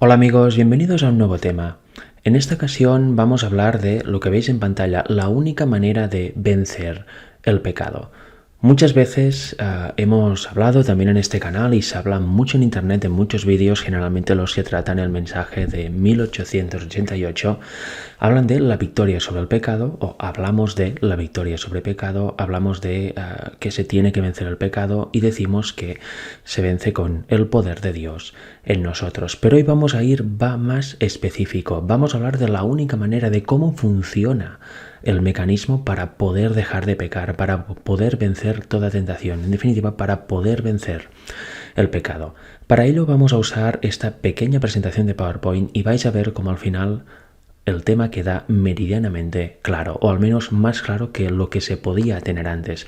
Hola amigos, bienvenidos a un nuevo tema. En esta ocasión vamos a hablar de lo que veis en pantalla, la única manera de vencer el pecado. Muchas veces hemos hablado también en este canal y se habla mucho en internet, en muchos vídeos, generalmente los que tratan el mensaje de 1888, hablan de la victoria sobre el pecado, o hablamos de la victoria sobre el pecado, hablamos de que se tiene que vencer el pecado y decimos que se vence con el poder de Dios en nosotros. Pero hoy vamos a ir más específico, vamos a hablar de la única manera de cómo funciona el mecanismo para poder dejar de pecar, para poder vencer toda tentación, en definitiva, para poder vencer el pecado. Para ello vamos a usar esta pequeña presentación de PowerPoint y vais a ver cómo al final el tema queda meridianamente claro, o al menos más claro que lo que se podía tener antes,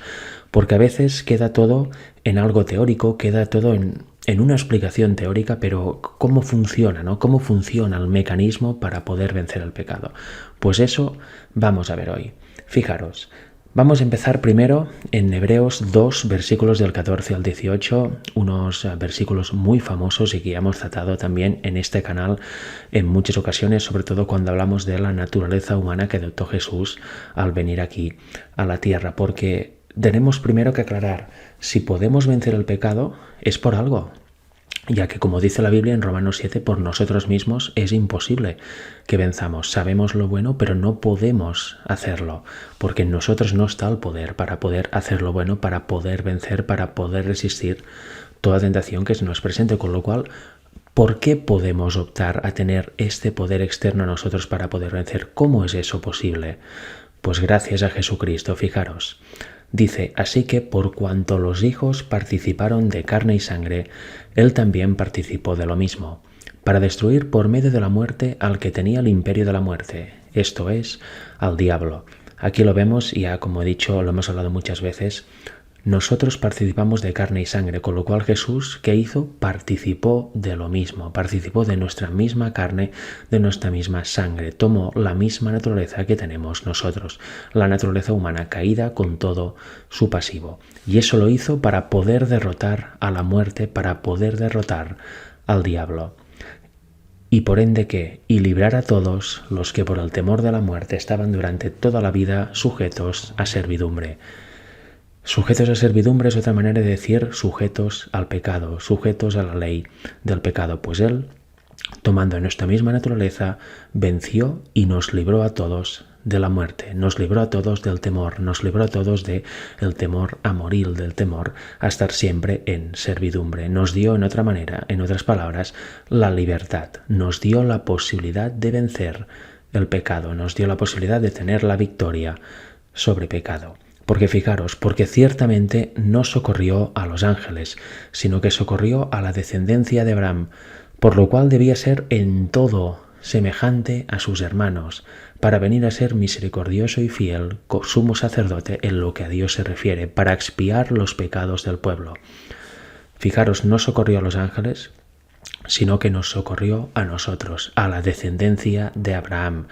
porque a veces queda todo en algo teórico, queda todo en una explicación teórica, pero ¿cómo funciona, no? ¿Cómo funciona el mecanismo para poder vencer el pecado? Pues eso vamos a ver hoy. Fijaros, vamos a empezar primero en Hebreos 2, versículos del 14 al 18, unos versículos muy famosos y que ya hemos tratado también en este canal en muchas ocasiones, sobre todo cuando hablamos de la naturaleza humana que adoptó Jesús al venir aquí a la tierra, porque tenemos primero que aclarar, si podemos vencer el pecado es por algo, ya que como dice la Biblia en Romanos 7, por nosotros mismos es imposible que venzamos. Sabemos lo bueno, pero no podemos hacerlo, porque en nosotros no está el poder para poder hacer lo bueno, para poder vencer, para poder resistir toda tentación que se nos presente, con lo cual, ¿por qué podemos optar a tener este poder externo a nosotros para poder vencer? ¿Cómo es eso posible? Pues gracias a Jesucristo, fijaros. Dice, así que por cuanto los hijos participaron de carne y sangre, él también participó de lo mismo, para destruir por medio de la muerte al que tenía el imperio de la muerte, esto es, al diablo. Aquí lo vemos y ya como he dicho, lo hemos hablado muchas veces, nosotros participamos de carne y sangre, con lo cual Jesús, ¿qué hizo? Participó de lo mismo, participó de nuestra misma carne, de nuestra misma sangre, tomó la misma naturaleza que tenemos nosotros, la naturaleza humana caída con todo su pasivo. Y eso lo hizo para poder derrotar a la muerte, para poder derrotar al diablo. Y por ende ¿qué? Y librar a todos los que por el temor de la muerte estaban durante toda la vida sujetos a servidumbre. Sujetos a servidumbre es otra manera de decir sujetos al pecado, sujetos a la ley del pecado, pues Él, tomando nuestra misma naturaleza, venció y nos libró a todos de la muerte, nos libró a todos del temor, nos libró a todos del temor a morir, del temor a estar siempre en servidumbre. Nos dio en otra manera, en otras palabras, la libertad, nos dio la posibilidad de vencer el pecado, nos dio la posibilidad de tener la victoria sobre pecado. Porque fijaros, porque ciertamente no socorrió a los ángeles, sino que socorrió a la descendencia de Abraham, por lo cual debía ser en todo semejante a sus hermanos, para venir a ser misericordioso y fiel, sumo sacerdote en lo que a Dios se refiere, para expiar los pecados del pueblo. Fijaros, no socorrió a los ángeles, sino que nos socorrió a nosotros, a la descendencia de Abraham.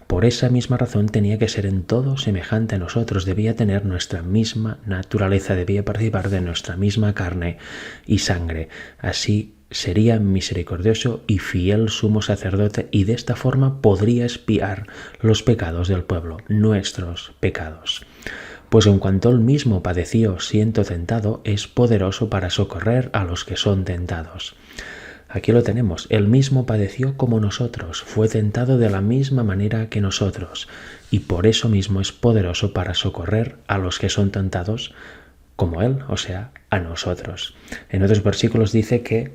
Por esa misma razón tenía que ser en todo semejante a nosotros, debía tener nuestra misma naturaleza, debía participar de nuestra misma carne y sangre. Así sería misericordioso y fiel sumo sacerdote y de esta forma podría expiar los pecados del pueblo, nuestros pecados. Pues en cuanto él mismo padeció siendo tentado, es poderoso para socorrer a los que son tentados. Aquí lo tenemos, él mismo padeció como nosotros, fue tentado de la misma manera que nosotros, y por eso mismo es poderoso para socorrer a los que son tentados como él, o sea, a nosotros. En otros versículos dice que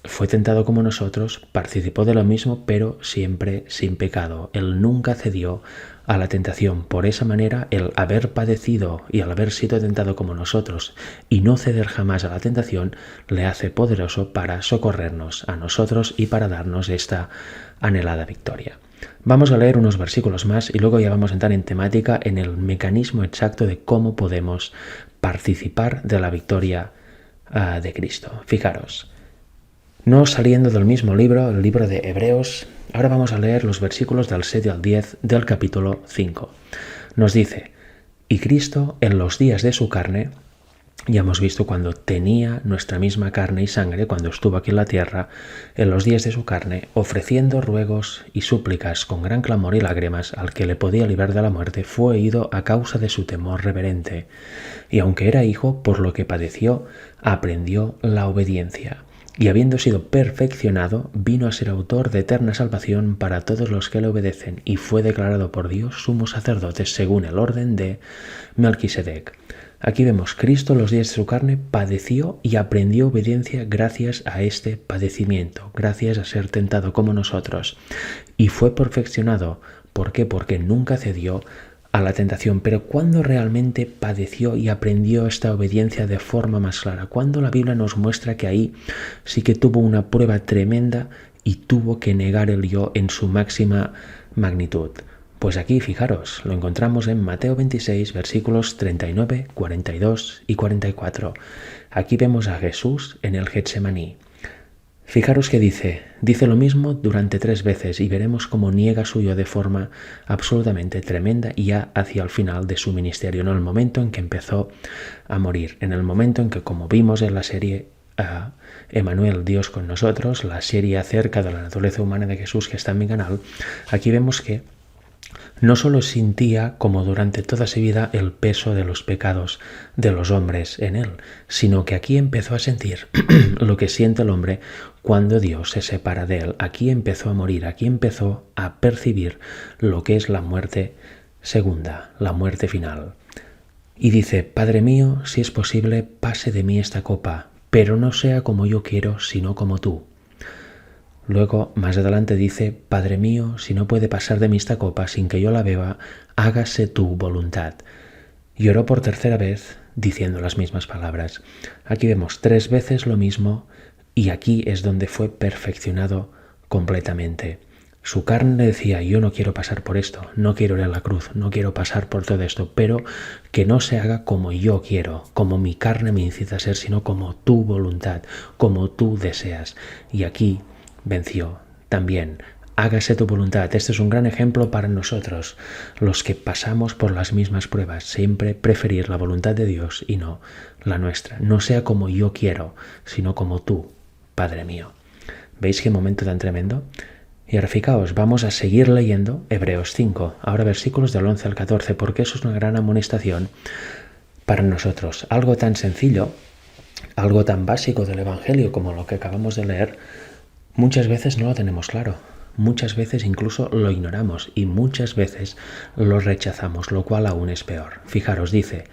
fue tentado como nosotros, participó de lo mismo, pero siempre sin pecado. Él nunca cedió a la tentación. Por esa manera, el haber padecido y el haber sido tentado como nosotros y no ceder jamás a la tentación, le hace poderoso para socorrernos a nosotros y para darnos esta anhelada victoria. Vamos a leer unos versículos más y luego ya vamos a entrar en temática en el mecanismo exacto de cómo podemos participar de la victoria de Cristo. Fijaros. No saliendo del mismo libro, el libro de Hebreos, ahora vamos a leer los versículos del 7 al 10 del capítulo 5. Nos dice, y Cristo en los días de su carne, Ya hemos visto cuando tenía nuestra misma carne y sangre, cuando estuvo aquí en la tierra, en los días de su carne, ofreciendo ruegos y súplicas con gran clamor y lágrimas al que le podía librar de la muerte, fue oído a causa de su temor reverente. Y aunque era hijo, por lo que padeció, aprendió la obediencia. Y habiendo sido perfeccionado, vino a ser autor de eterna salvación para todos los que le obedecen, y fue declarado por Dios sumo sacerdote según el orden de Melquisedec. Aquí vemos, Cristo los días de su carne padeció y aprendió obediencia gracias a este padecimiento, gracias a ser tentado como nosotros. Y fue perfeccionado. ¿Por qué? Porque nunca cedió a la tentación. Pero ¿cuándo realmente padeció y aprendió esta obediencia de forma más clara? Cuando la Biblia nos muestra que ahí sí que tuvo una prueba tremenda y tuvo que negar el yo en su máxima magnitud. Pues aquí, fijaros, lo encontramos en Mateo 26, versículos 39, 42 y 44. Aquí vemos a Jesús en el Getsemaní. Fijaros que dice lo mismo durante 3 veces y veremos cómo niega su yo de forma absolutamente tremenda y ya hacia el final de su ministerio, en el momento en que empezó a morir, en el momento en que, como vimos en la serie Emmanuel, Dios con nosotros, la serie acerca de la naturaleza humana de Jesús que está en mi canal, aquí vemos que no solo sentía, como durante toda su vida, el peso de los pecados de los hombres en él, sino que aquí empezó a sentir lo que siente el hombre cuando Dios se separa de él. Aquí empezó a morir, aquí empezó a percibir lo que es la muerte segunda, la muerte final. Y dice, Padre mío, si es posible, pase de mí esta copa, pero no sea como yo quiero, sino como tú. Luego, más adelante dice, Padre mío, si no puede pasar de mí esta copa sin que yo la beba, hágase tu voluntad. Y oró por tercera vez, diciendo las mismas palabras. Aquí vemos 3 veces lo mismo y aquí es donde fue perfeccionado completamente. Su carne le decía, yo no quiero pasar por esto, no quiero ir a la cruz, no quiero pasar por todo esto, pero que no se haga como yo quiero, como mi carne me incita a ser, sino como tu voluntad, como tú deseas. Y aquí venció también. Hágase tu voluntad. Este es un gran ejemplo para nosotros, los que pasamos por las mismas pruebas. Siempre preferir la voluntad de Dios y no la nuestra. No sea como yo quiero, sino como tú, Padre mío. ¿Veis qué momento tan tremendo? Y ahora fijaos, vamos a seguir leyendo Hebreos 5, ahora versículos del 11 al 14, porque eso es una gran amonestación para nosotros. Algo tan sencillo, algo tan básico del Evangelio como lo que acabamos de leer, muchas veces no lo tenemos claro, muchas veces incluso lo ignoramos y muchas veces lo rechazamos, lo cual aún es peor. Fijaros, dice,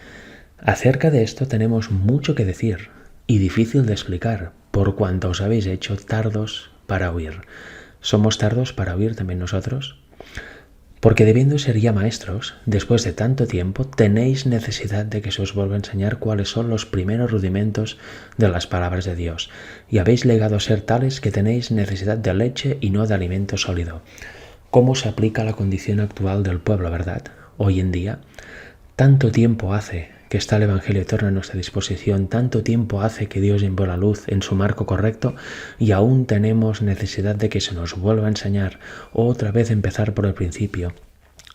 acerca de esto tenemos mucho que decir y difícil de explicar, por cuanto os habéis hecho tardos para oír. ¿Somos tardos para oír también nosotros? Porque debiendo ser ya maestros, después de tanto tiempo, tenéis necesidad de que se os vuelva a enseñar cuáles son los primeros rudimentos de las palabras de Dios, y habéis llegado a ser tales que tenéis necesidad de leche y no de alimento sólido. ¿Cómo se aplica a la condición actual del pueblo, verdad? Hoy en día, tanto tiempo hace que está el Evangelio eterno a nuestra disposición, tanto tiempo hace que Dios envió la luz en su marco correcto y aún tenemos necesidad de que se nos vuelva a enseñar, otra vez empezar por el principio,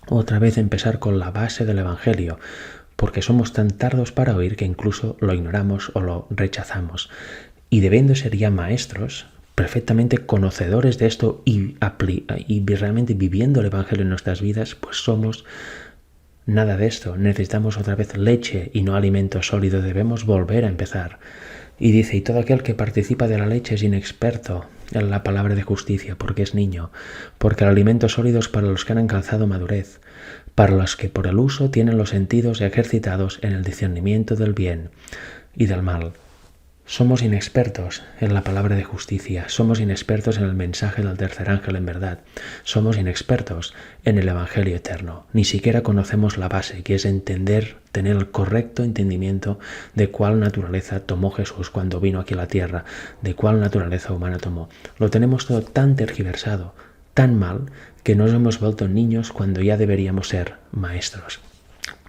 otra vez empezar con la base del Evangelio, porque somos tan tardos para oír que incluso lo ignoramos o lo rechazamos. Y debiendo ser ya maestros, perfectamente conocedores de esto y realmente viviendo el Evangelio en nuestras vidas, pues somos nada de esto. Necesitamos otra vez leche y no alimento sólido. Debemos volver a empezar. Y dice, y todo aquel que participa de la leche es inexperto en la palabra de justicia, porque es niño, porque el alimento sólido es para los que han alcanzado madurez, para los que por el uso tienen los sentidos ejercitados en el discernimiento del bien y del mal. Somos inexpertos en la palabra de justicia, somos inexpertos en el mensaje del tercer ángel en verdad, somos inexpertos en el Evangelio eterno. Ni siquiera conocemos la base, que es entender, tener el correcto entendimiento de cuál naturaleza tomó Jesús cuando vino aquí a la tierra, de cuál naturaleza humana tomó. Lo tenemos todo tan tergiversado, tan mal, que nos hemos vuelto niños cuando ya deberíamos ser maestros.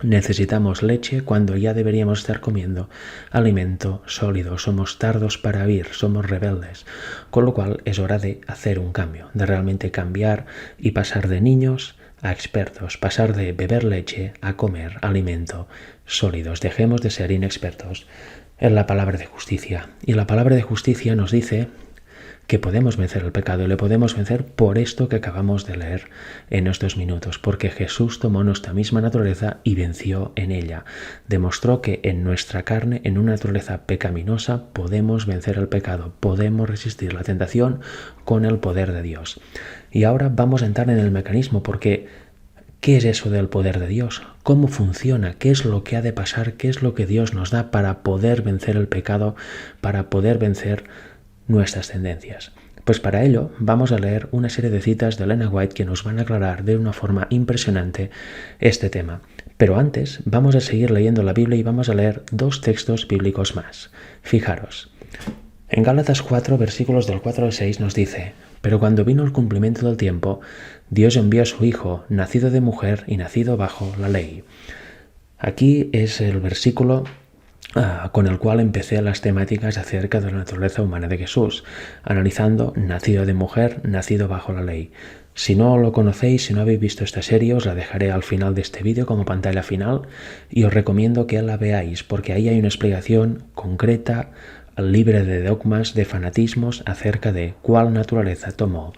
Necesitamos leche cuando ya deberíamos estar comiendo alimento sólido. Somos tardos para oír, somos rebeldes. Con lo cual es hora de hacer un cambio, de realmente cambiar y pasar de niños a expertos, pasar de beber leche a comer alimento sólidos, dejemos de ser inexpertos en la palabra de justicia. Y la palabra de justicia nos dice que podemos vencer el pecado y le podemos vencer por esto que acabamos de leer en estos minutos, porque Jesús tomó nuestra misma naturaleza y venció en ella. Demostró que en nuestra carne, en una naturaleza pecaminosa, podemos vencer el pecado, podemos resistir la tentación con el poder de Dios. Y ahora vamos a entrar en el mecanismo, porque ¿qué es eso del poder de Dios? ¿Cómo funciona? ¿Qué es lo que ha de pasar? ¿Qué es lo que Dios nos da para poder vencer el pecado, para poder vencer nuestras tendencias? Pues para ello vamos a leer una serie de citas de Elena White que nos van a aclarar de una forma impresionante este tema. Pero antes vamos a seguir leyendo la Biblia y vamos a leer 2 textos bíblicos más. Fijaros, en Gálatas 4, versículos del 4 al 6 nos dice: pero cuando vino el cumplimiento del tiempo, Dios envió a su Hijo, nacido de mujer y nacido bajo la ley. Aquí es el versículo con el cual empecé las temáticas acerca de la naturaleza humana de Jesús, analizando nacido de mujer, nacido bajo la ley. Si no lo conocéis, si no habéis visto esta serie, os la dejaré al final de este vídeo como pantalla final y os recomiendo que la veáis, porque ahí hay una explicación concreta, libre de dogmas, de fanatismos, acerca de cuál naturaleza tomó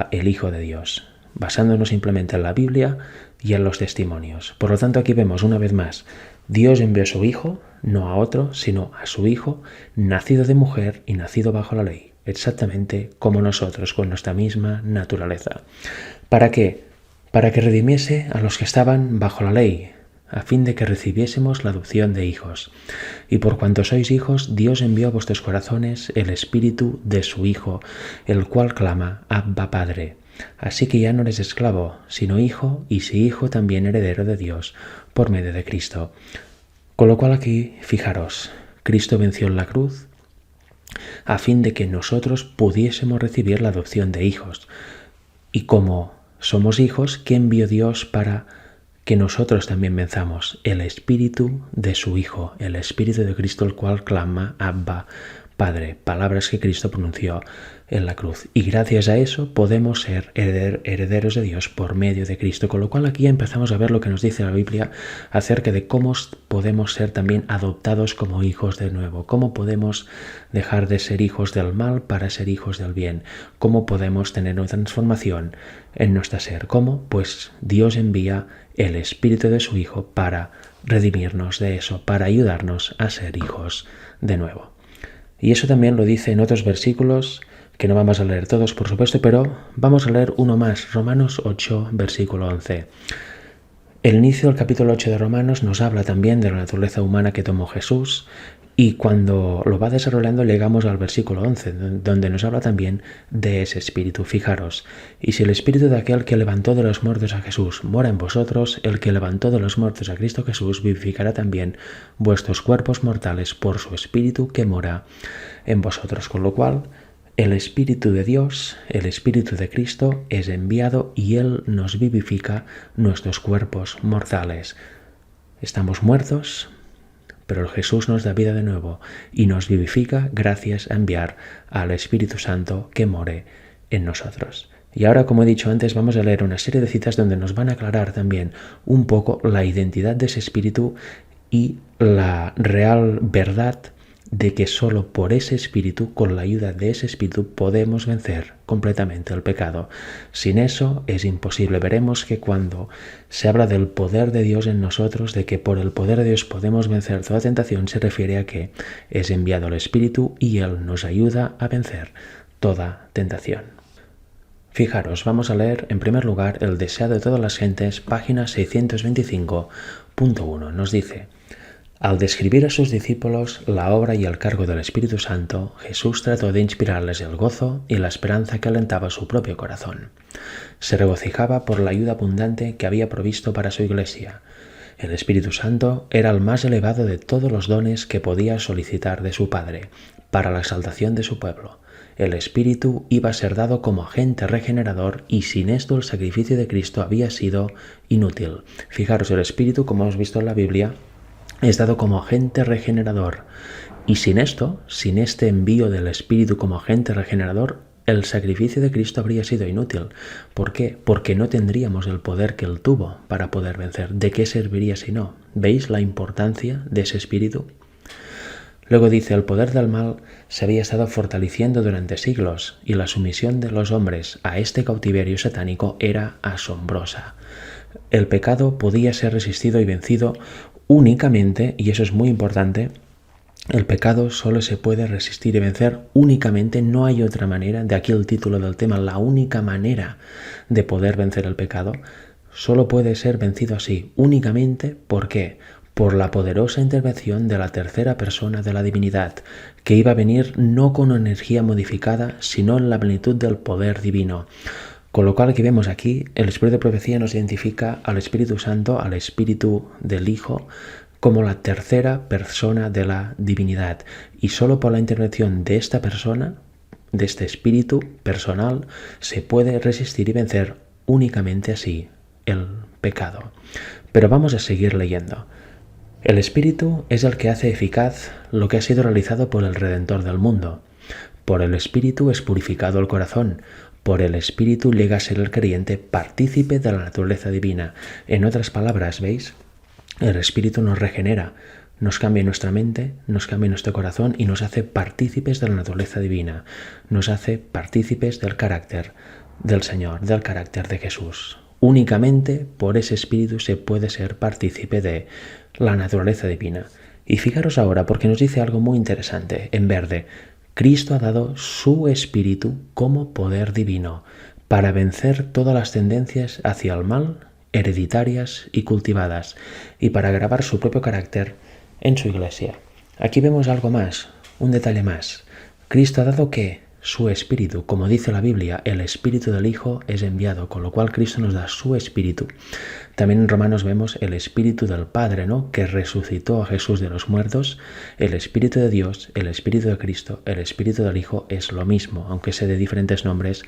el Hijo de Dios, basándonos simplemente en la Biblia y en los testimonios. Por lo tanto, aquí vemos una vez más, Dios envió a su Hijo, no a otro, sino a su Hijo, nacido de mujer y nacido bajo la ley, exactamente como nosotros, con nuestra misma naturaleza. ¿Para qué? Para que redimiese a los que estaban bajo la ley, a fin de que recibiésemos la adopción de hijos. Y por cuanto sois hijos, Dios envió a vuestros corazones el Espíritu de su Hijo, el cual clama, Abba Padre. Así que ya no eres esclavo, sino hijo, y si hijo, también heredero de Dios, por medio de Cristo. Con lo cual aquí, fijaros, Cristo venció en la cruz a fin de que nosotros pudiésemos recibir la adopción de hijos. Y como somos hijos, ¿qué envió Dios para que nosotros también venzamos? El Espíritu de su Hijo, el Espíritu de Cristo, el cual clama, Abba Padre, palabras que Cristo pronunció en la cruz. Y gracias a eso podemos ser herederos de Dios por medio de Cristo. Con lo cual aquí empezamos a ver lo que nos dice la Biblia acerca de cómo podemos ser también adoptados como hijos de nuevo. Cómo podemos dejar de ser hijos del mal para ser hijos del bien. Cómo podemos tener una transformación en nuestro ser. ¿Cómo? Pues Dios envía el Espíritu de su Hijo para redimirnos de eso, para ayudarnos a ser hijos de nuevo. Y eso también lo dice en otros versículos, que no vamos a leer todos, por supuesto, pero vamos a leer uno más, Romanos 8, versículo 11. El inicio del capítulo 8 de Romanos nos habla también de la naturaleza humana que tomó Jesús, y cuando lo va desarrollando llegamos al versículo 11, donde nos habla también de ese espíritu. Fijaros, y si el espíritu de aquel que levantó de los muertos a Jesús mora en vosotros, el que levantó de los muertos a Cristo Jesús vivificará también vuestros cuerpos mortales por su espíritu que mora en vosotros. Con lo cual, el Espíritu de Dios, el Espíritu de Cristo, es enviado y Él nos vivifica nuestros cuerpos mortales. Estamos muertos, pero Jesús nos da vida de nuevo y nos vivifica gracias a enviar al Espíritu Santo que more en nosotros. Y ahora, como he dicho antes, vamos a leer una serie de citas donde nos van a aclarar también un poco la identidad de ese Espíritu y la real verdad de que solo por ese Espíritu, con la ayuda de ese Espíritu, podemos vencer completamente el pecado. Sin eso es imposible. Veremos que cuando se habla del poder de Dios en nosotros, de que por el poder de Dios podemos vencer toda tentación, se refiere a que es enviado el Espíritu y Él nos ayuda a vencer toda tentación. Fijaros, vamos a leer en primer lugar El deseo de todas las gentes, página 625.1. Nos dice: al describir a sus discípulos la obra y el cargo del Espíritu Santo, Jesús trató de inspirarles el gozo y la esperanza que alentaba su propio corazón. Se regocijaba por la ayuda abundante que había provisto para su Iglesia. El Espíritu Santo era el más elevado de todos los dones que podía solicitar de su Padre, para la exaltación de su pueblo. El Espíritu iba a ser dado como agente regenerador y sin esto el sacrificio de Cristo había sido inútil. Fijaros, el Espíritu, como hemos visto en la Biblia, es dado como agente regenerador. Y sin esto, sin este envío del Espíritu como agente regenerador, el sacrificio de Cristo habría sido inútil. ¿Por qué? Porque no tendríamos el poder que Él tuvo para poder vencer. ¿De qué serviría si no? ¿Veis la importancia de ese espíritu? Luego dice, el poder del mal se había estado fortaleciendo durante siglos y la sumisión de los hombres a este cautiverio satánico era asombrosa. El pecado podía ser resistido y vencido únicamente, y eso es muy importante, el pecado solo se puede resistir y vencer únicamente, no hay otra manera, de aquí el título del tema, la única manera de poder vencer el pecado, solo puede ser vencido así, únicamente, ¿por qué? Por la poderosa intervención de la tercera persona de la divinidad, que iba a venir no con energía modificada, sino en la plenitud del poder divino. Con lo cual, que vemos aquí, el Espíritu de Profecía nos identifica al Espíritu Santo, al Espíritu del Hijo, como la tercera persona de la divinidad. Y solo por la intervención de esta persona, de este espíritu personal, se puede resistir y vencer únicamente así el pecado. Pero vamos a seguir leyendo. El Espíritu es el que hace eficaz lo que ha sido realizado por el Redentor del mundo. Por el Espíritu es purificado el corazón. Por el Espíritu llega a ser el creyente partícipe de la naturaleza divina. En otras palabras, ¿veis? El Espíritu nos regenera, nos cambia nuestra mente, nos cambia nuestro corazón y nos hace partícipes de la naturaleza divina. Nos hace partícipes del carácter del Señor, del carácter de Jesús. Únicamente por ese Espíritu se puede ser partícipe de la naturaleza divina. Y fijaros ahora, porque nos dice algo muy interesante, en verde. Cristo ha dado su Espíritu como poder divino para vencer todas las tendencias hacia el mal, hereditarias y cultivadas, y para grabar su propio carácter en su iglesia. Aquí vemos algo más, un detalle más. Cristo ha dado ¿qué? Su Espíritu. Como dice la Biblia, el Espíritu del Hijo es enviado, con lo cual Cristo nos da su Espíritu. También en Romanos vemos el Espíritu del Padre, ¿no? Que resucitó a Jesús de los muertos. El Espíritu de Dios, el Espíritu de Cristo, el Espíritu del Hijo es lo mismo, aunque sea de diferentes nombres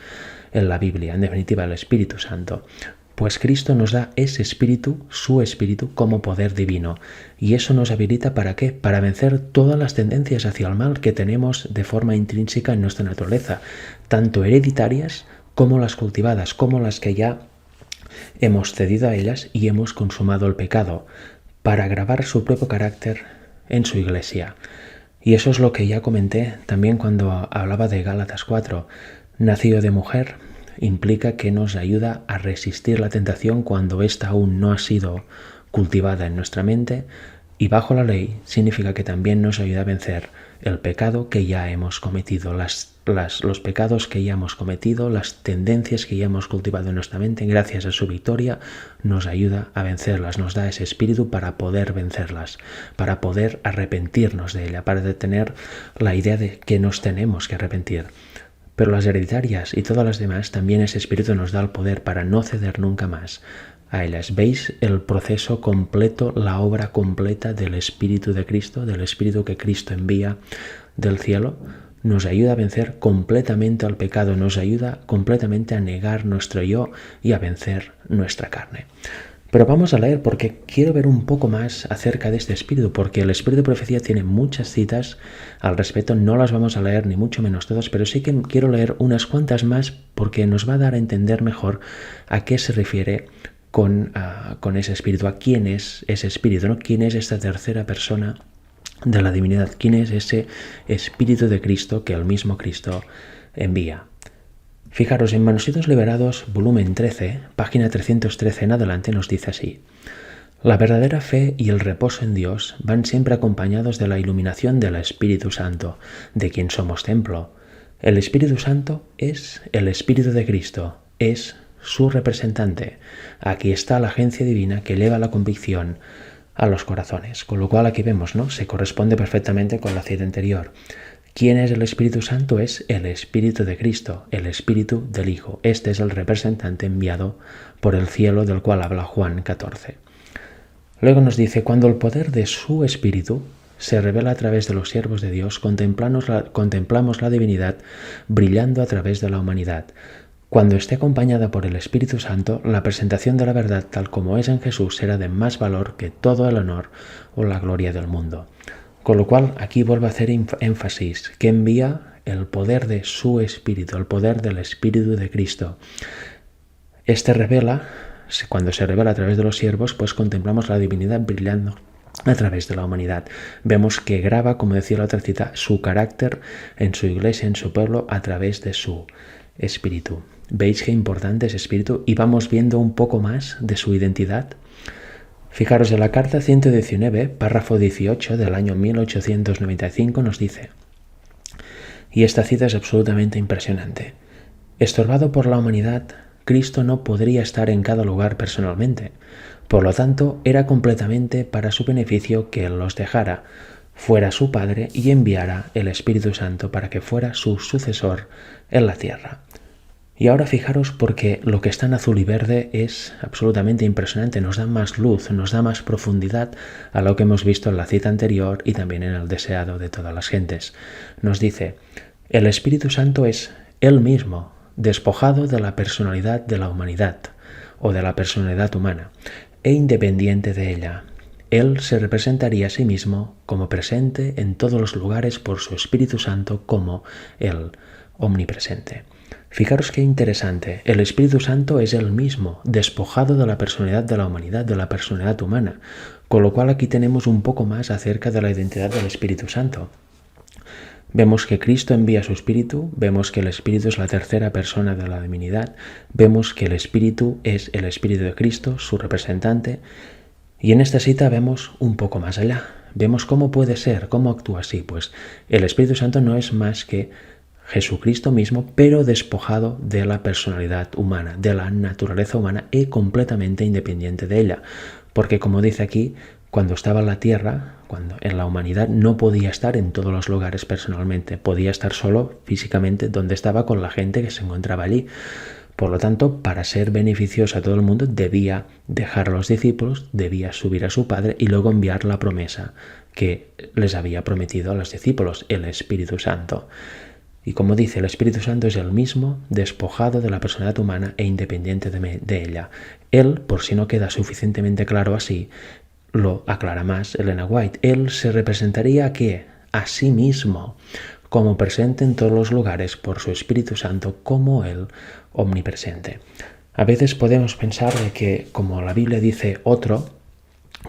en la Biblia. En definitiva, el Espíritu Santo. Pues Cristo nos da ese Espíritu, su Espíritu, como poder divino. Y eso nos habilita ¿para qué? Para vencer todas las tendencias hacia el mal que tenemos de forma intrínseca en nuestra naturaleza, tanto hereditarias como las cultivadas, como las que ya hemos cedido a ellas y hemos consumado el pecado, para grabar su propio carácter en su iglesia. Y eso es lo que ya comenté también cuando hablaba de Gálatas 4. Nacido de mujer implica que nos ayuda a resistir la tentación cuando ésta aún no ha sido cultivada en nuestra mente, y bajo la ley significa que también nos ayuda a vencer el pecado que ya hemos cometido, los pecados que ya hemos cometido, las tendencias que ya hemos cultivado en nuestra mente. Gracias a su victoria nos ayuda a vencerlas, nos da ese espíritu para poder vencerlas, para poder arrepentirnos de ella, para tener la idea de que nos tenemos que arrepentir. Pero las hereditarias y todas las demás, también ese espíritu nos da el poder para no ceder nunca más a ellas. ¿Veis el proceso completo, la obra completa del Espíritu de Cristo, del Espíritu que Cristo envía del cielo? Nos ayuda a vencer completamente al pecado, nos ayuda completamente a negar nuestro yo y a vencer nuestra carne. Pero vamos a leer porque quiero ver un poco más acerca de este espíritu, porque el Espíritu de Profecía tiene muchas citas al respecto, no las vamos a leer ni mucho menos todas, pero sí que quiero leer unas cuantas más porque nos va a dar a entender mejor a qué se refiere con ese espíritu, a quién es ese espíritu, ¿no? ¿Quién es esta tercera persona de la divinidad? ¿Quién es ese Espíritu de Cristo que el mismo Cristo envía? Fijaros, en Manuscritos Liberados, volumen 13, página 313 en adelante, nos dice así: la verdadera fe y el reposo en Dios van siempre acompañados de la iluminación del Espíritu Santo, de quien somos templo. El Espíritu Santo es el Espíritu de Cristo, es su representante. Aquí está la agencia divina que eleva la convicción a los corazones. Con lo cual aquí vemos, ¿no? Se corresponde perfectamente con la cita anterior. ¿Quién es el Espíritu Santo? Es el Espíritu de Cristo, el Espíritu del Hijo. Este es el representante enviado por el cielo del cual habla Juan 14. Luego nos dice, cuando el poder de su Espíritu se revela a través de los siervos de Dios, contemplamos la divinidad brillando a través de la humanidad. Cuando esté acompañada por el Espíritu Santo, la presentación de la verdad tal como es en Jesús será de más valor que todo el honor o la gloria del mundo. Con lo cual, aquí vuelvo a hacer énfasis. ¿Qué envía el poder de su Espíritu, el poder del Espíritu de Cristo. Cuando se revela a través de los siervos, pues contemplamos la divinidad brillando a través de la humanidad. Vemos que graba, como decía la otra cita, su carácter en su iglesia, en su pueblo, a través de su Espíritu. ¿Veis qué importante es Espíritu? Y vamos viendo un poco más de su identidad. Fijaros, en la carta 119, párrafo 18 del año 1895 nos dice, y esta cita es absolutamente impresionante: estorbado por la humanidad, Cristo no podría estar en cada lugar personalmente. Por lo tanto, era completamente para su beneficio que Él los dejara, fuera su Padre y enviara el Espíritu Santo para que fuera su sucesor en la tierra. Y ahora fijaros, porque lo que está en azul y verde es absolutamente impresionante, nos da más luz, nos da más profundidad a lo que hemos visto en la cita anterior y también en el deseado de todas las gentes. Nos dice, el Espíritu Santo es Él mismo, despojado de la personalidad de la humanidad o de la personalidad humana e independiente de ella. Él se representaría a sí mismo como presente en todos los lugares por su Espíritu Santo como el omnipresente. Fijaros qué interesante, el Espíritu Santo es Él mismo, despojado de la personalidad de la humanidad, de la personalidad humana, con lo cual aquí tenemos un poco más acerca de la identidad del Espíritu Santo. Vemos que Cristo envía su Espíritu, vemos que el Espíritu es la tercera persona de la divinidad, vemos que el Espíritu es el Espíritu de Cristo, su representante, y en esta cita vemos un poco más allá. Vemos cómo puede ser, cómo actúa así. Pues el Espíritu Santo no es más que Jesucristo mismo, pero despojado de la personalidad humana, de la naturaleza humana y completamente independiente de ella. Porque como dice aquí, cuando estaba en la tierra, cuando en la humanidad, no podía estar en todos los lugares personalmente, podía estar solo físicamente donde estaba con la gente que se encontraba allí. Por lo tanto, para ser beneficioso a todo el mundo, debía dejar a los discípulos, debía subir a su Padre y luego enviar la promesa que les había prometido a los discípulos, el Espíritu Santo. Y como dice, el Espíritu Santo es el mismo, despojado de la personalidad humana e independiente de ella. Él, por si no queda suficientemente claro así, lo aclara más Elena White. Él se representaría a sí mismo, como presente en todos los lugares por su Espíritu Santo, como el omnipresente. A veces podemos pensar de que, como la Biblia dice otro,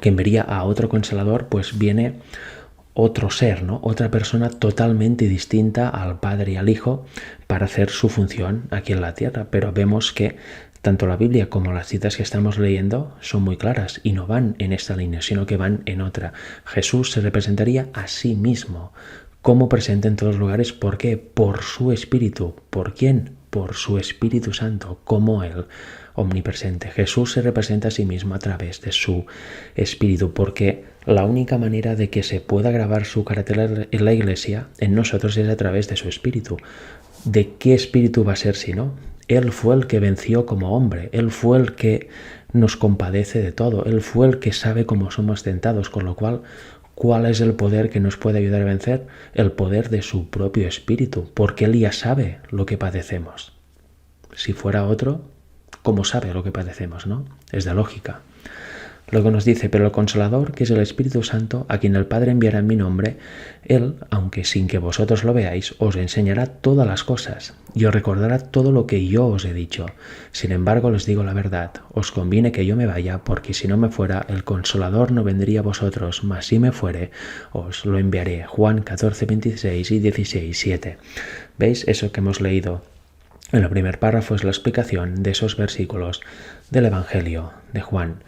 que enviaría a otro consolador, pues viene otro ser, ¿no? Otra persona totalmente distinta al Padre y al Hijo para hacer su función aquí en la tierra. Pero vemos que tanto la Biblia como las citas que estamos leyendo son muy claras y no van en esta línea, sino que van en otra. Jesús se representaría a sí mismo como presente en todos los lugares. ¿Por qué? Por su Espíritu. ¿Por quién? Por su Espíritu Santo, como Él omnipresente. Jesús se representa a sí mismo a través de su Espíritu, porque la única manera de que se pueda grabar su carácter en la Iglesia, en nosotros, es a través de su Espíritu. ¿De qué Espíritu va a ser si no? Él fue el que venció como hombre, Él fue el que nos compadece de todo, Él fue el que sabe cómo somos tentados, con lo cual, ¿cuál es el poder que nos puede ayudar a vencer? El poder de su propio Espíritu, porque Él ya sabe lo que padecemos. Si fuera otro, ¿cómo sabe lo que padecemos, no? Es de lógica. Luego nos dice, pero el Consolador, que es el Espíritu Santo, a quien el Padre enviará en mi nombre, Él, aunque sin que vosotros lo veáis, os enseñará todas las cosas y os recordará todo lo que yo os he dicho. Sin embargo, les digo la verdad, os conviene que yo me vaya, porque si no me fuera, el Consolador no vendría a vosotros, mas si me fuere, os lo enviaré. Juan 14, 26 y 16, 7. ¿Veis eso que hemos leído? En el primer párrafo es la explicación de esos versículos del Evangelio de Juan.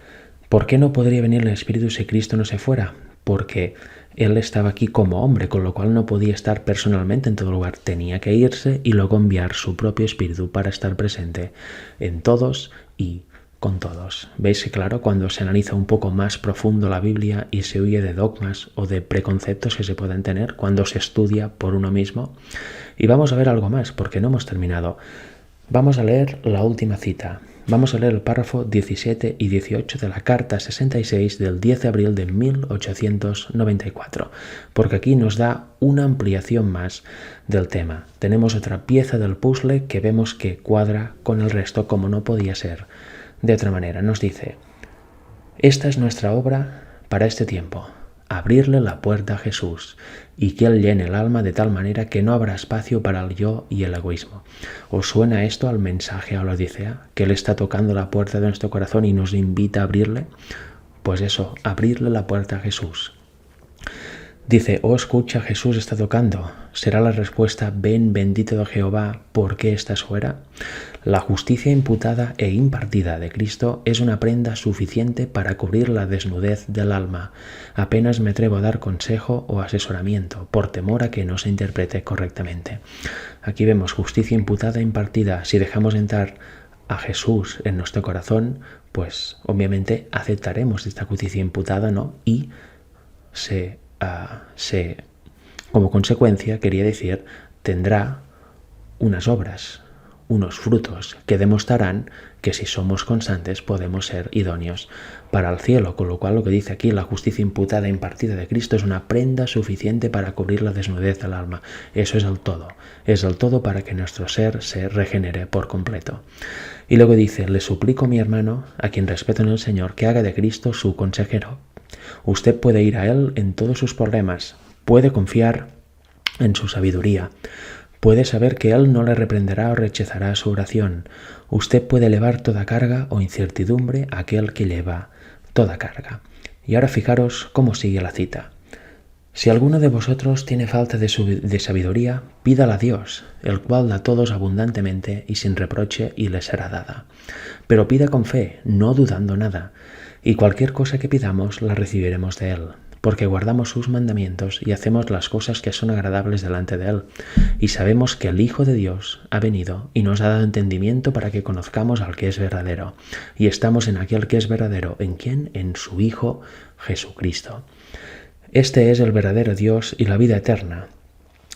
¿Por qué no podría venir el Espíritu si Cristo no se fuera? Porque Él estaba aquí como hombre, con lo cual no podía estar personalmente en todo lugar. Tenía que irse y luego enviar su propio Espíritu para estar presente en todos y con todos. ¿Veis que claro, cuando se analiza un poco más profundo la Biblia y se huye de dogmas o de preconceptos que se pueden tener, cuando se estudia por uno mismo? Y vamos a ver algo más, porque no hemos terminado. Vamos a leer la última cita. Vamos a leer el párrafo 17 y 18 de la Carta 66 del 10 de abril de 1894, porque aquí nos da una ampliación más del tema. Tenemos otra pieza del puzzle que vemos que cuadra con el resto como no podía ser de otra manera. Nos dice, esta es nuestra obra para este tiempo, abrirle la puerta a Jesús y que Él llene el alma de tal manera que no habrá espacio para el yo y el egoísmo. ¿Os suena esto al mensaje a la Odisea? Que Él está tocando la puerta de nuestro corazón y nos invita a abrirle. Pues eso, abrirle la puerta a Jesús. Dice, oh escucha, Jesús está tocando. ¿Será la respuesta, ven bendito de Jehová, ¿por qué estás fuera? La justicia imputada e impartida de Cristo es una prenda suficiente para cubrir la desnudez del alma. Apenas me atrevo a dar consejo o asesoramiento, por temor a que no se interprete correctamente. Aquí vemos justicia imputada e impartida. Si dejamos entrar a Jesús en nuestro corazón, pues obviamente aceptaremos esta justicia imputada, ¿no? Y como consecuencia, quería decir, tendrá unas obras, unos frutos que demostrarán que si somos constantes podemos ser idóneos para el cielo, con lo cual lo que dice aquí, la justicia imputada e impartida de Cristo es una prenda suficiente para cubrir la desnudez del alma. Eso es el todo para que nuestro ser se regenere por completo. Y luego dice, le suplico, mi hermano, a quien respeto en el Señor, que haga de Cristo su consejero. Usted puede ir a Él en todos sus problemas, puede confiar en su sabiduría, puede saber que Él no le reprenderá o rechazará su oración. Usted puede elevar toda carga o incertidumbre a aquel que lleva toda carga. Y ahora fijaros cómo sigue la cita. Si alguno de vosotros tiene falta de sabiduría, pídala a Dios, el cual da a todos abundantemente y sin reproche, y le será dada. Pero pida con fe, no dudando nada, y cualquier cosa que pidamos la recibiremos de Él, porque guardamos sus mandamientos y hacemos las cosas que son agradables delante de Él, y sabemos que el Hijo de Dios ha venido y nos ha dado entendimiento para que conozcamos al que es verdadero, y estamos en aquel que es verdadero. ¿En quién? En su Hijo Jesucristo. Este es el verdadero Dios y la vida eterna.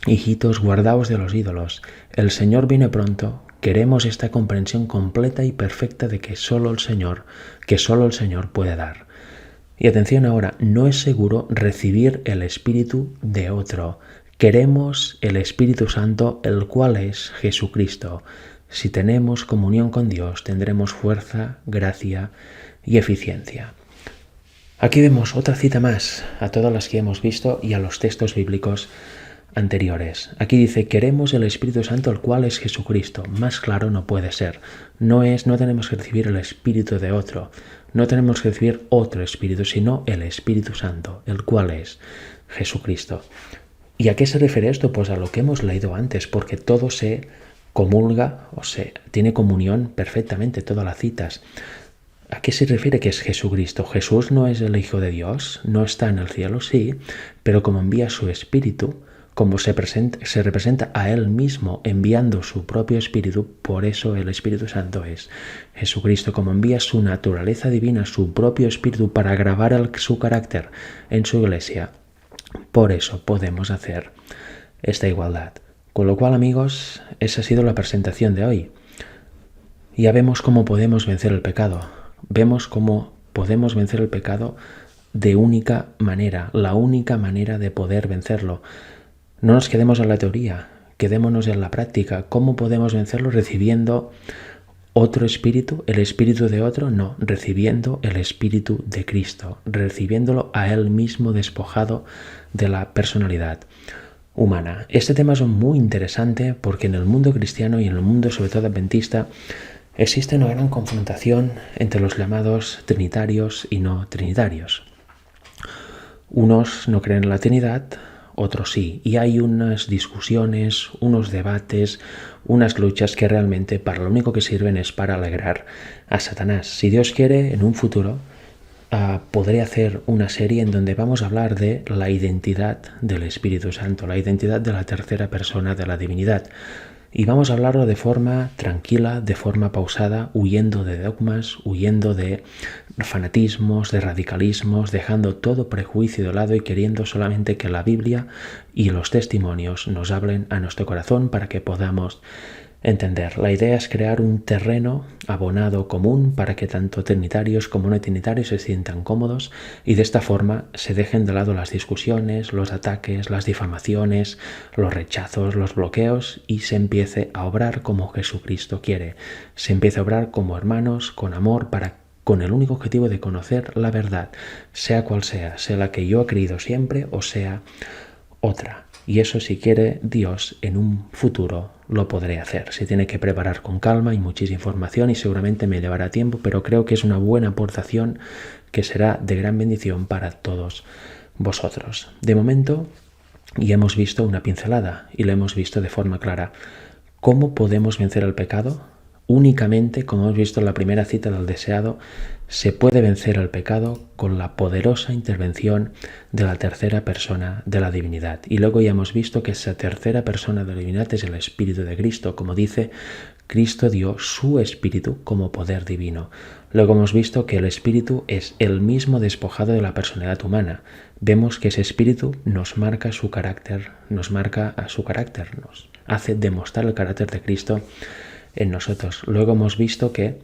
Hijitos, guardaos de los ídolos. El Señor viene pronto. Queremos esta comprensión completa y perfecta de que solo el Señor puede dar. Y atención ahora, no es seguro recibir el Espíritu de otro. Queremos el Espíritu Santo, el cual es Jesucristo. Si tenemos comunión con Dios, tendremos fuerza, gracia y eficiencia. Aquí vemos otra cita más a todas las que hemos visto y a los textos bíblicos anteriores. Aquí dice, queremos el Espíritu Santo, el cual es Jesucristo. Más claro no puede ser. No tenemos que recibir el Espíritu de otro. No tenemos que recibir otro Espíritu, sino el Espíritu Santo, el cual es Jesucristo. ¿Y a qué se refiere esto? Pues a lo que hemos leído antes, porque todo se comulga, tiene comunión perfectamente, todas las citas. ¿A qué se refiere que es Jesucristo? Jesús no es el Hijo de Dios, no está en el cielo, sí, pero como envía su Espíritu, como se representa a Él mismo enviando su propio Espíritu, por eso el Espíritu Santo es Jesucristo, como envía su naturaleza divina, su propio Espíritu para grabar su carácter en su iglesia. Por eso podemos hacer esta igualdad. Con lo cual, amigos, esa ha sido la presentación de hoy. Ya vemos cómo podemos vencer el pecado. Vemos cómo podemos vencer el pecado de única manera, la única manera de poder vencerlo. No nos quedemos en la teoría, quedémonos en la práctica. ¿Cómo podemos vencerlo? ¿Recibiendo otro espíritu? ¿El espíritu de otro? No, recibiendo el Espíritu de Cristo, recibiéndolo a Él mismo despojado de la personalidad humana. Este tema es muy interesante porque en el mundo cristiano y en el mundo sobre todo adventista existe una gran confrontación entre los llamados trinitarios y no trinitarios. Unos no creen en la Trinidad, otros sí. Y hay unas discusiones, unos debates, unas luchas que realmente para lo único que sirven es para alegrar a Satanás. Si Dios quiere, en un futuro podré hacer una serie en donde vamos a hablar de la identidad del Espíritu Santo, la identidad de la tercera persona de la divinidad. Y vamos a hablarlo de forma tranquila, de forma pausada, huyendo de dogmas, huyendo de fanatismos, de radicalismos, dejando todo prejuicio de lado y queriendo solamente que la Biblia y los testimonios nos hablen a nuestro corazón para que podamos entender. La idea es crear un terreno abonado común para que tanto trinitarios como no trinitarios se sientan cómodos y de esta forma se dejen de lado las discusiones, los ataques, las difamaciones, los rechazos, los bloqueos y se empiece a obrar como Jesucristo quiere. Se empiece a obrar como hermanos, con amor, para con el único objetivo de conocer la verdad, sea cual sea la que yo he creído siempre o sea otra. Y eso, si quiere Dios, en un futuro lo podré hacer. Se tiene que preparar con calma y muchísima información y seguramente me llevará tiempo, pero creo que es una buena aportación que será de gran bendición para todos vosotros. De momento, ya hemos visto una pincelada y lo hemos visto de forma clara. ¿Cómo podemos vencer el pecado? Únicamente, como hemos visto en la primera cita del deseado, se puede vencer el pecado con la poderosa intervención de la tercera persona de la divinidad. Y luego ya hemos visto que esa tercera persona de la divinidad es el Espíritu de Cristo. Como dice, Cristo dio su Espíritu como poder divino. Luego hemos visto que el Espíritu es el mismo despojado de la personalidad humana. Vemos que ese Espíritu nos marca su carácter, nos hace demostrar el carácter de Cristo en nosotros. Luego hemos visto que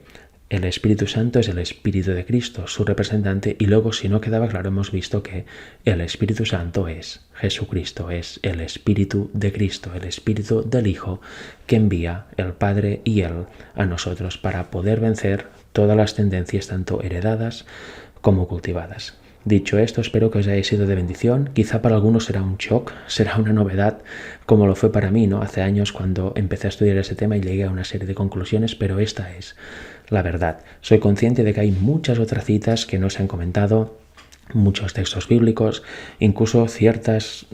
el Espíritu Santo es el Espíritu de Cristo, su representante, y luego, si no quedaba claro, hemos visto que el Espíritu Santo es Jesucristo, es el Espíritu de Cristo, el Espíritu del Hijo que envía el Padre y Él a nosotros para poder vencer todas las tendencias, tanto heredadas como cultivadas. Dicho esto, espero que os haya sido de bendición. Quizá para algunos será un shock, será una novedad, como lo fue para mí, ¿no? Hace años cuando empecé a estudiar ese tema y llegué a una serie de conclusiones, pero esta es la verdad. Soy consciente de que hay muchas otras citas que no se han comentado, muchos textos bíblicos, incluso ciertos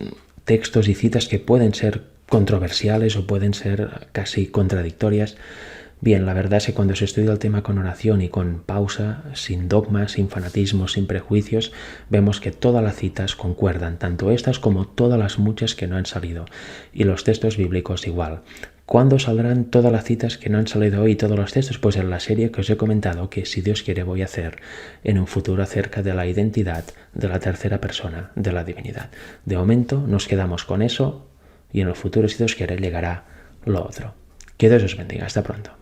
textos y citas que pueden ser controversiales o pueden ser casi contradictorias. Bien, la verdad es que cuando se estudia el tema con oración y con pausa, sin dogmas, sin fanatismos, sin prejuicios, vemos que todas las citas concuerdan, tanto estas como todas las muchas que no han salido. Y los textos bíblicos igual. ¿Cuándo saldrán todas las citas que no han salido hoy y todos los textos? Pues en la serie que os he comentado que, si Dios quiere, voy a hacer en un futuro acerca de la identidad de la tercera persona de la divinidad. De momento nos quedamos con eso y en el futuro, si Dios quiere, llegará lo otro. Que Dios os bendiga. Hasta pronto.